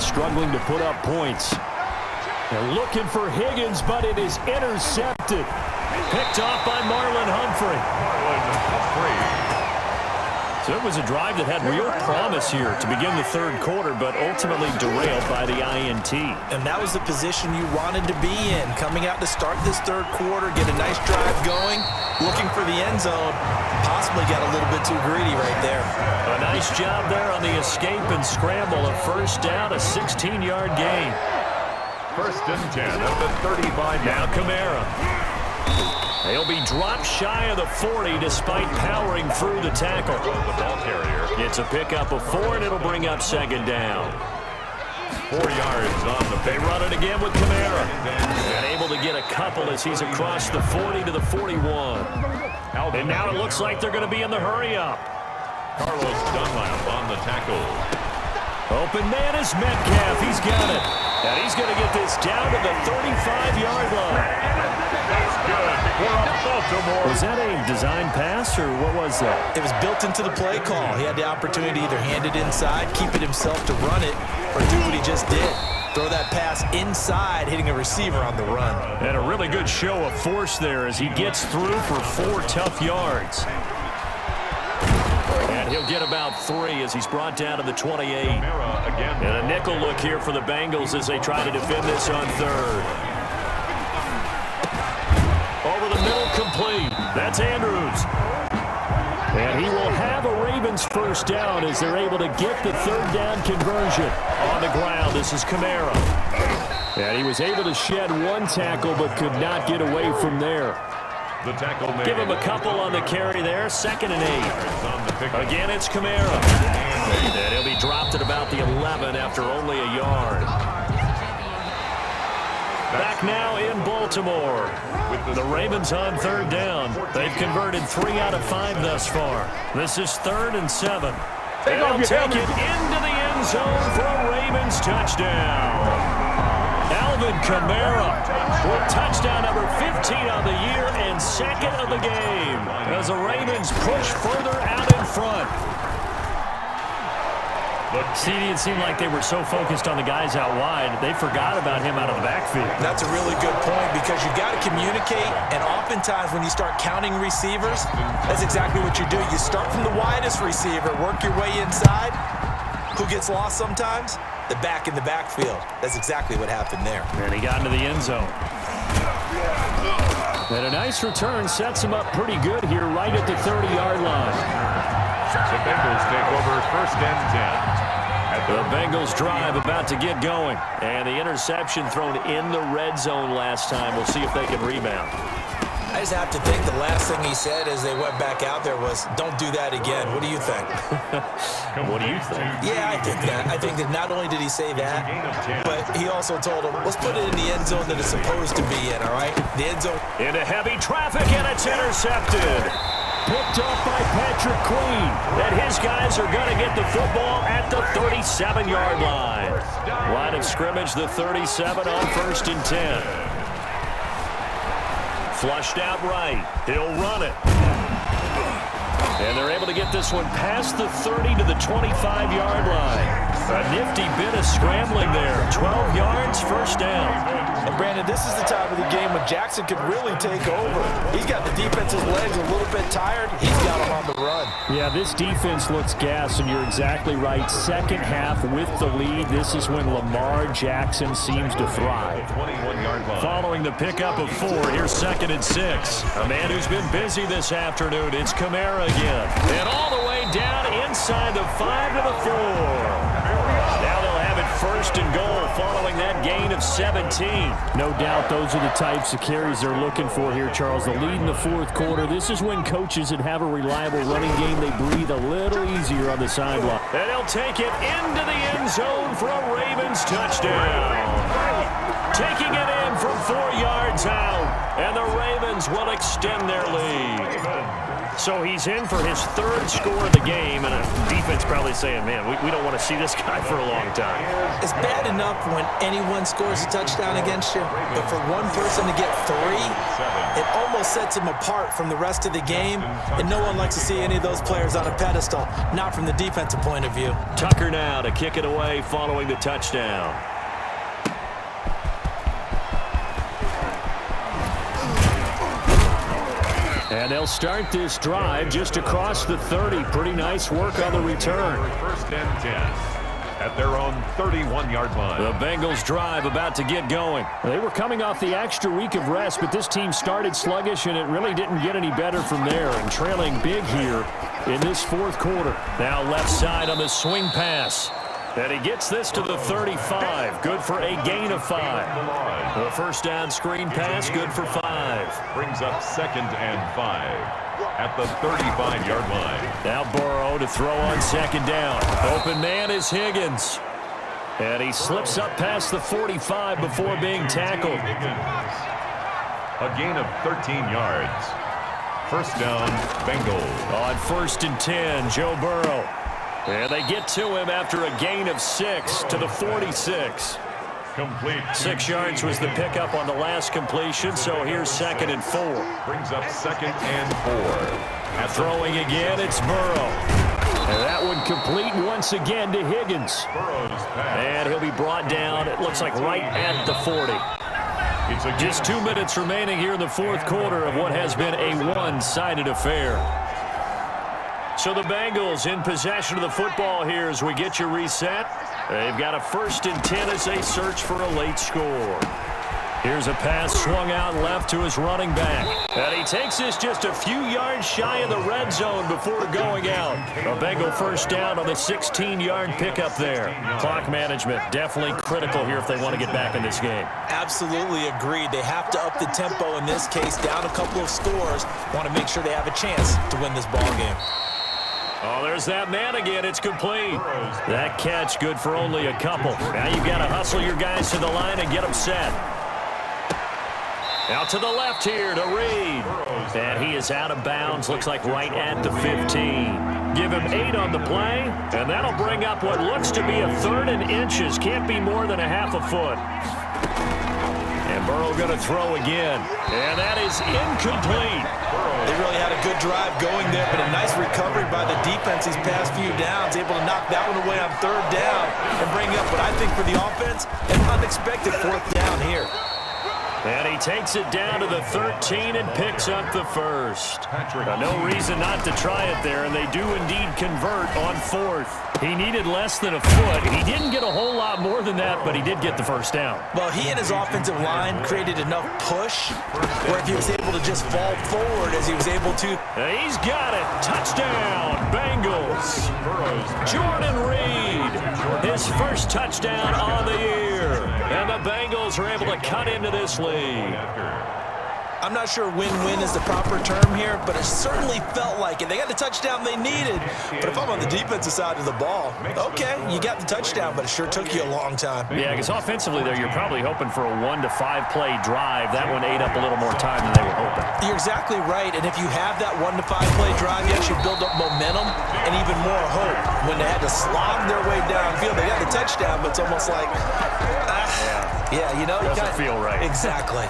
and struggling to put up points. They're looking for Higgins, but it is intercepted. Picked off by Marlon Humphrey. So it was a drive that had real promise here to begin the third quarter, but ultimately derailed by the INT. And that was the position you wanted to be in. Coming out to start this third quarter, get a nice drive going, looking for the end zone. Possibly got a little bit too greedy right there. A nice job there on the escape and scramble. A first down, a 16-yard gain. First and 10 at the 35. Now Kamara. They'll be dropped shy of the 40 despite powering through the tackle. The ball carrier. It's a pickup of 4, and it'll bring up second down. 4 yards on the They run it again with Kamara. And able to get a couple as he's across the 40 to the 41. And now it looks like they're going to be in the hurry-up. Carlos Dunlap on the tackle. Open man is Metcalf. He's got it. And he's going to get this down to the 35-yard line. That's good for Baltimore. Was that a design pass, or what was that? It was built into the play call. He had the opportunity to either hand it inside, keep it himself to run it, or do what he just did. Throw that pass inside, hitting a receiver on the run. And a really good show of force there as he gets through for 4 tough yards. And he'll get about 3 as he's brought down to the 28. And a nickel look here for the Bengals as they try to defend this on third. Over the middle, complete. That's Andrews. And he will have a Ravens first down as they're able to get the third down conversion. On the ground, this is Kamara. And he was able to shed 1 tackle but could not get away from there. The tackle made. Give him a couple on the carry there. 2nd and 8. Again, it's Kamara. And he'll be dropped at about the 11 after only a yard. Back now in Baltimore. The Ravens on third down. They've converted 3 out of 5 thus far. This is 3rd and 7. They'll take it into the end zone for a Ravens touchdown. Alvin Kamara with touchdown number 15 on the year and 2nd of the game as the Ravens push further out in front. It seemed like they were so focused on the guys out wide, they forgot about him out of the backfield. That's a really good point because you got to communicate, and oftentimes when you start counting receivers, that's exactly what you do. You start from the widest receiver, work your way inside. Who gets lost sometimes? The back in the backfield. That's exactly what happened there. And he got into the end zone. And a nice return sets him up pretty good here right at the 30-yard line. The Bengals take over 1st and 10. The Bengals drive about to get going. And the interception thrown in the red zone last time. We'll see if they can rebound. I just have to think the last thing he said as they went back out there was, don't do that again. What do you think? What do you think? Yeah, I think that. I think that not only did he say that, but he also told him, let's put it in the end zone that it's supposed to be in, all right? The end zone. Into heavy traffic, and it's intercepted. Picked off by Patrick Queen. And his guys are going to get the football at the 37-yard line. Line of scrimmage, the 37 on 1st and 10. Flushed out right. He'll run it. And they're able to get this one past the 30 to the 25-yard line. A nifty bit of scrambling there. 12 yards, first down. And Brandon, this is the time of the game when Jackson could really take over. He's got the defense's legs a little bit tired. He's got them on the run. Yeah, this defense looks gassed, and you're exactly right. Second half with the lead, this is when Lamar Jackson seems to thrive. 21-yard line. Following the pickup of 4, here's 2nd and 6. A man who's been busy this afternoon. It's Kamara again. And all the way down inside the 5 to the 4. Now they'll have it 1st and goal following that gain of 17. No doubt those are the types of carries they're looking for here, Charles. The lead in the 4th quarter. This is when coaches that have a reliable running game, they breathe a little easier on the sideline. And they'll take it into the end zone for a Ravens touchdown. Taking it in from 4 yards out. And the Ravens will extend their lead. So he's in for his third score of the game, and a defense probably saying, man, we don't want to see this guy for a long time. It's bad enough when anyone scores a touchdown against you, but for one person to get 3, it almost sets him apart from the rest of the game, and no one likes to see any of those players on a pedestal, not from the defensive point of view. Tucker now to kick it away following the touchdown. And they'll start this drive just across the 30. Pretty nice work on the return. First and 10 at their own 31-yard line. The Bengals drive about to get going. They were coming off the extra week of rest, but this team started sluggish, and it really didn't get any better from there. And trailing big here in this fourth quarter. Now left side on the swing pass. And he gets this to the 35. Good for a gain of 5. The first down screen pass, good for 5. Brings up 2nd and 5 at the 35-yard line. Now Burrow to throw on 2nd down. Open man is Higgins. And he slips up past the 45 before being tackled. A gain of 13 yards. First down, Bengals. On 1st and 10, Joe Burrow. And they get to him after a gain of 6 to the 46. Complete. 6 yards was the pickup on the last completion, so here's 2nd and 4. Brings up 2nd and 4. Throwing again, it's Burrow. And that one complete once again to Higgins. And he'll be brought down, it looks like right at the 40. Just 2 minutes remaining here in the fourth quarter of what has been a one-sided affair. So the Bengals in possession of the football here as we get you reset. They've got a 1st and 10 as they search for a late score. Here's a pass swung out left to his running back. And he takes this just a few yards shy of the red zone before going out. A Bengal first down on the 16-yard pickup there. Clock management definitely critical here if they want to get back in this game. Absolutely agreed. They have to up the tempo in this case, down a couple of scores. Want to make sure they have a chance to win this ball game. Oh, there's that man again. It's complete. That catch good for only a couple. Now you've got to hustle your guys to the line and get them set. Out to the left here to Reed. And he is out of bounds. Looks like right at the 15. Give him 8 on the play. And that'll bring up what looks to be a 3rd and inches. Can't be more than a half a foot. And Burrow going to throw again. And that is incomplete. They really had a good drive going there, but a nice recovery by the defense these past few downs, able to knock that one away on 3rd down and bring up what I think for the offense, an unexpected 4th down here. And he takes it down to the 13 and picks up the 1st. No reason not to try it there, and they do indeed convert on 4th. He needed less than a foot. He didn't get a whole lot more than that, but he did get the 1st down. Well, he and his offensive line created enough push where if he was able to just fall forward as he was able to. He's got it. Touchdown, Bengals. Jordan Reed, his first touchdown on the year. And the Bengals are able to cut into this lead. I'm not sure win-win is the proper term here, but it certainly felt like it. They got the touchdown they needed, but if I'm on the defensive side of the ball, okay, you got the touchdown, but it sure took you a long time. Yeah, because offensively there, you're probably hoping for a 1 to 5 play drive. That one ate up a little more time than they were hoping. You're exactly right, and if you have that 1 to 5 play drive, you actually build up momentum and even more hope. When they had to slog their way downfield, they got the touchdown, but it's almost like, yeah, you know. Doesn't feel right. Exactly.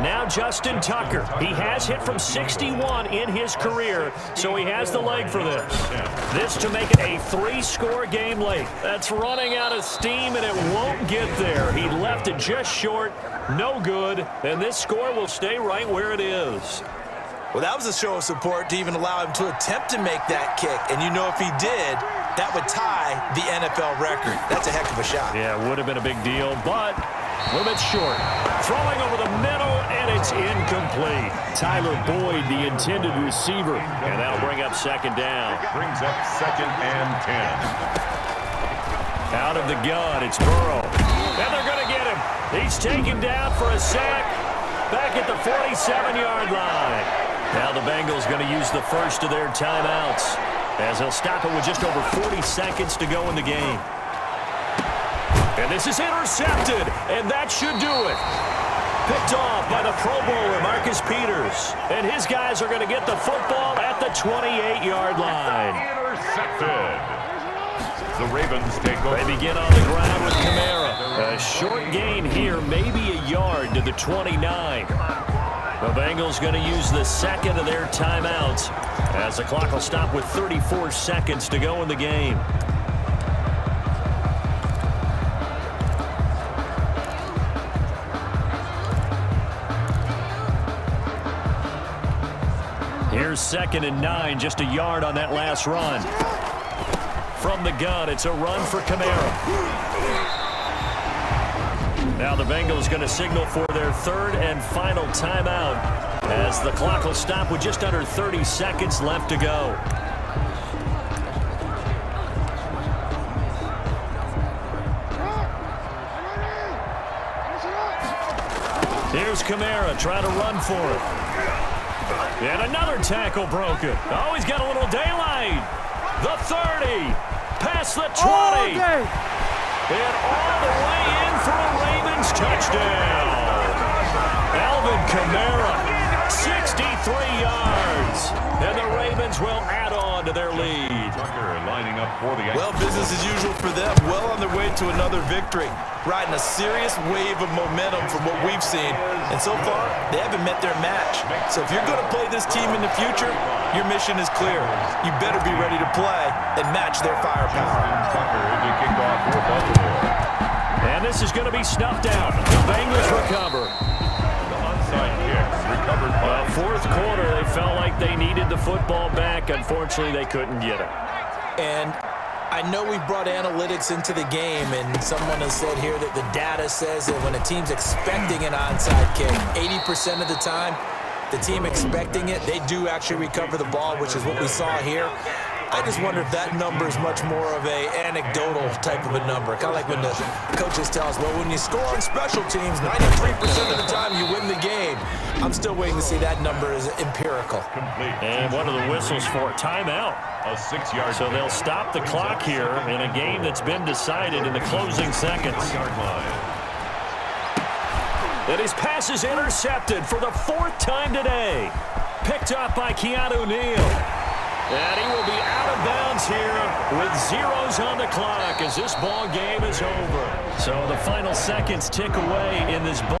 Now Justin Tucker. He has hit from 61 in his career, so he has the leg for this. This to make it a 3-score game late. That's running out of steam, and it won't get there. He left it just short. No good. And this score will stay right where it is. Well, that was a show of support to even allow him to attempt to make that kick. And you know if he did, that would tie the NFL record. That's a heck of a shot. Yeah, it would have been a big deal, but a little bit short. Throwing over the middle, and it's incomplete. Tyler Boyd, the intended receiver, and that'll bring up 2nd down. Brings up 2nd and 10. Out of the gun, it's Burrow. And they're going to get him. He's taken down for a sack back at the 47-yard line. Now the Bengals going to use the first of their timeouts as they'll stop it with just over 40 seconds to go in the game. And this is intercepted, and that should do it. Picked off by the Pro Bowler, Marcus Peters. And his guys are going to get the football at the 28-yard line. Intercepted. The Ravens take over. They begin on the ground with Kamara. A short gain here, maybe a yard to the 29. The Bengals going to use the second of their timeouts as the clock will stop with 34 seconds to go in the game. Here's 2nd and 9, just a yard on that last run. From the gun, it's a run for Kamara. Now the Bengals going to signal for their 3rd and final timeout as the clock will stop with just under 30 seconds left to go. Here's Kamara trying to run for it. And another tackle broken. Oh, he's got a little daylight. The 30. Past the 20. And all the way in for a Ravens touchdown. Alvin Kamara, 63 yards. And the Ravens will add on to their lead. Lining up for the Well, business as usual for them. Well on their way to another victory. Riding a serious wave of momentum from what we've seen. And so far, they haven't met their match. So if you're going to play this team in the future, your mission is clear. You better be ready to play and match their firepower. And this is going to be snuffed out. The Bengals recover. The onside kick recovered by. Fourth quarter, they felt like they needed the football back. Unfortunately, they couldn't get it. And I know we've brought analytics into the game, and someone has said here that the data says that when a team's expecting an onside kick, 80% of the time, the team expecting it, they do actually recover the ball, which is what we saw here. I just wonder if that number is much more of a anecdotal type of a number. Kind of like when the coaches tell us, well, when you score on special teams, 93% of the time you win the game. I'm still waiting to see that number is empirical. And what are the whistles for? Timeout. A 6-yard. So they'll stop the clock here in a game that's been decided in the closing seconds. And his pass is intercepted for the 4th time today. Picked up by Keanu Neal. And he will be out of bounds here with zeros on the clock as this ball game is over. So the final seconds tick away in this ball.